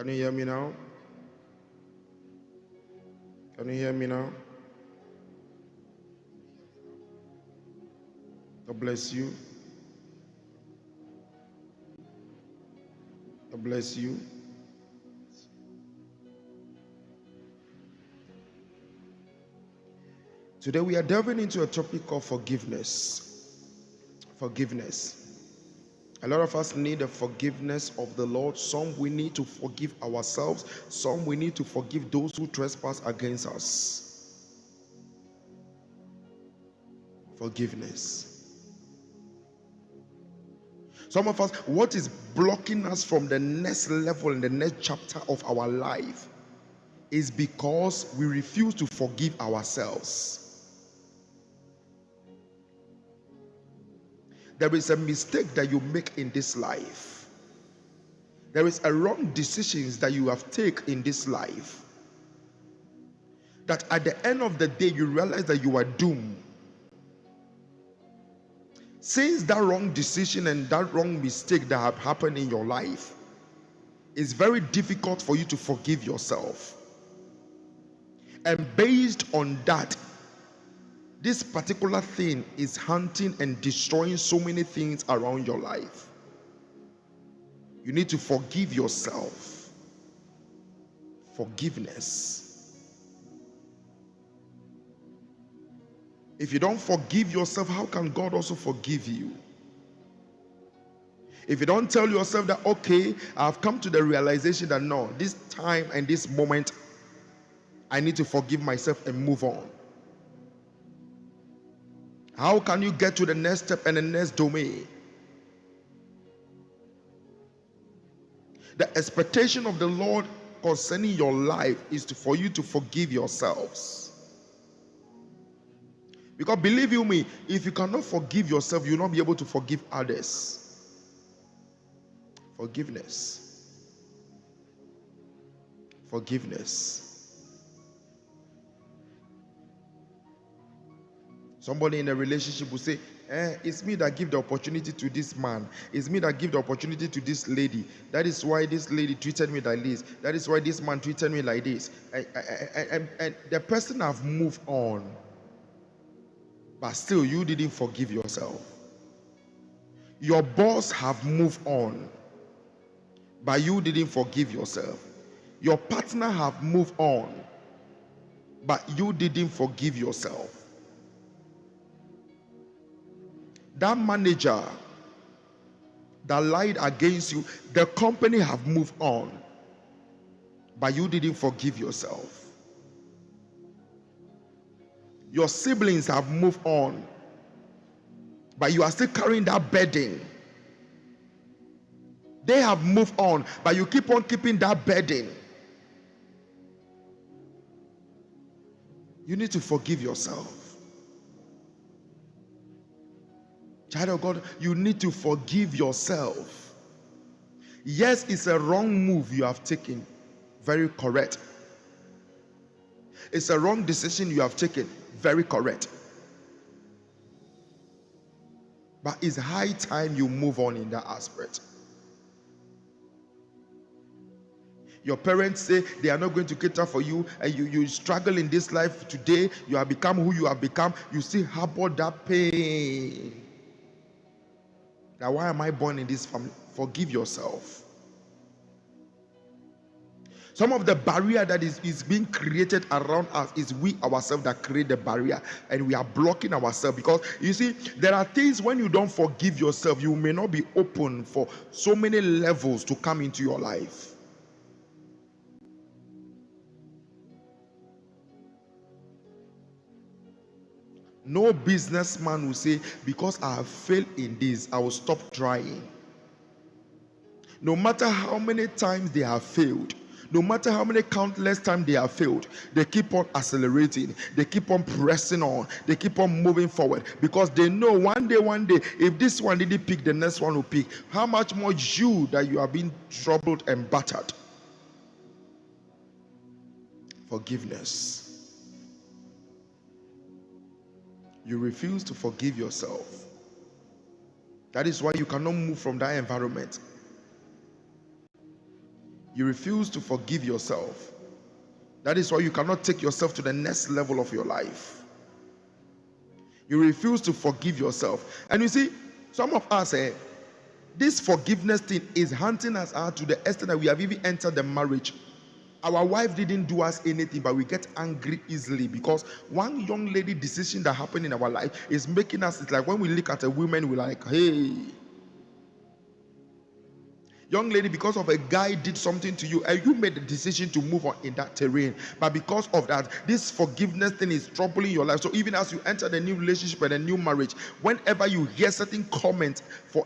Can you hear me now? Can you hear me now? God bless you. God bless you. Today we are delving into a topic called forgiveness. Forgiveness. A lot of us need the forgiveness of the Lord. Some we need to forgive ourselves. Some we need to forgive those who trespass against us. Forgiveness. Some of us, what is blocking us from the next level in the next chapter of our life is because we refuse to forgive ourselves. There is a mistake that you make in this life. There is a wrong decisions that you have taken in this life. That at the end of the day, you realize that you are doomed. Since that wrong decision and that wrong mistake that have happened in your life, it's very difficult for you to forgive yourself. And based on that, this particular thing is hunting and destroying so many things around your life. You need to forgive yourself. Forgiveness. If you don't forgive yourself, how can God also forgive you? If you don't tell yourself that, okay, I've come to the realization that no, this time and this moment, I need to forgive myself and move on. How can you get to the next step and the next domain? The expectation of the Lord concerning your life is for you to forgive yourselves. Because believe you me, if you cannot forgive yourself, you will not be able to forgive others. Forgiveness. Forgiveness. Somebody in a relationship will say, it's me that give the opportunity to this man. It's me that give the opportunity to this lady. That is why this lady treated me like this. That is why this man treated me like this. And the person have moved on. But still, you didn't forgive yourself. Your boss have moved on. But you didn't forgive yourself. Your partner have moved on. But you didn't forgive yourself. That manager that lied against you, the company have moved on, but you didn't forgive yourself. Your siblings have moved on, but you are still carrying that burden. They have moved on, but you keep on keeping that burden. You need to forgive yourself. Child of God, you need to forgive yourself. Yes, it's a wrong move you have taken. Very correct. It's a wrong decision you have taken. Very correct. But it's high time you move on in that aspect. Your parents say they are not going to cater for you, and you struggle in this life today. You have become who you have become. You still harbor that pain. Now, why am I born in this family? Forgive yourself. Some of the barrier that is being created around us is we ourselves that create the barrier, and we are blocking ourselves. Because you see, there are things when you don't forgive yourself, you may not be open for so many levels to come into your life. No businessman will say, because I have failed in this, I will stop trying. No matter how many times they have failed, no matter how many countless times they have failed, they keep on accelerating, they keep on pressing on, they keep on moving forward, because they know one day, if this one didn't pick, the next one will pick. How much more you that you are being troubled and battered? Forgiveness. You refuse to forgive yourself. That is why you cannot move from that environment. You refuse to forgive yourself. That is why you cannot take yourself to the next level of your life. You refuse to forgive yourself. And you see, some of us, this forgiveness thing is hunting us out to the extent that we have even entered the marriage. Our wife didn't do us anything, but we get angry easily because one young lady decision that happened in our life is making us, it's like when we look at a woman, we're like, hey. Young lady, because of a guy did something to you and you made the decision to move on in that terrain, but because of that, this forgiveness thing is troubling your life. So even as you enter the new relationship and a new marriage, whenever you hear certain comments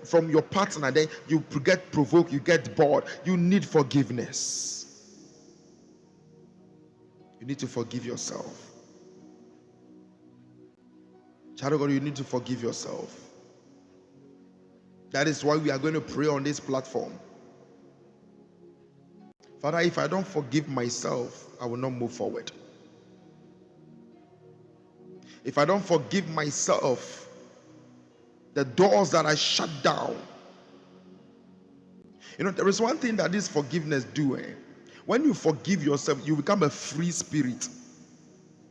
from your partner, then you get provoked, you get bored. You need forgiveness. You need to forgive yourself. Child of God, you need to forgive yourself. That is why we are going to pray on this platform. Father, if I don't forgive myself, I will not move forward. If I don't forgive myself, the doors that I shut down. You know, there is one thing that this forgiveness do. When you forgive yourself, you become a free spirit.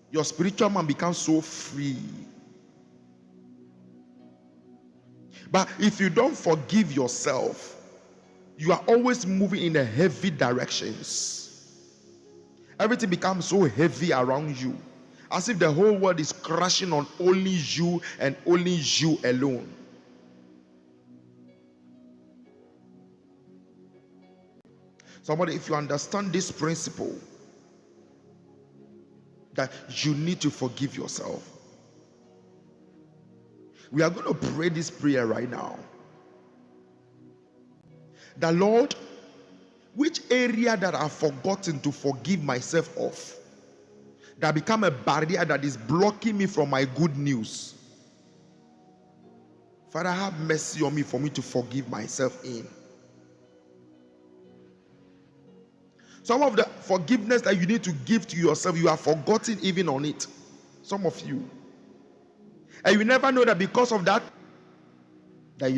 Your spiritual man becomes so free. But if you don't forgive yourself, you are always moving in the heavy directions. Everything becomes so heavy around you, as if the whole world is crashing on only you and only you alone. Somebody, if you understand this principle, that you need to forgive yourself. We are going to pray this prayer right now. The Lord, which area that I've forgotten to forgive myself of, that become a barrier that is blocking me from my good news, Father, have mercy on me for me to forgive myself in. Some of the forgiveness that you need to give to yourself, you have forgotten even on it. Some of you. And you never know that because of that, that you don't.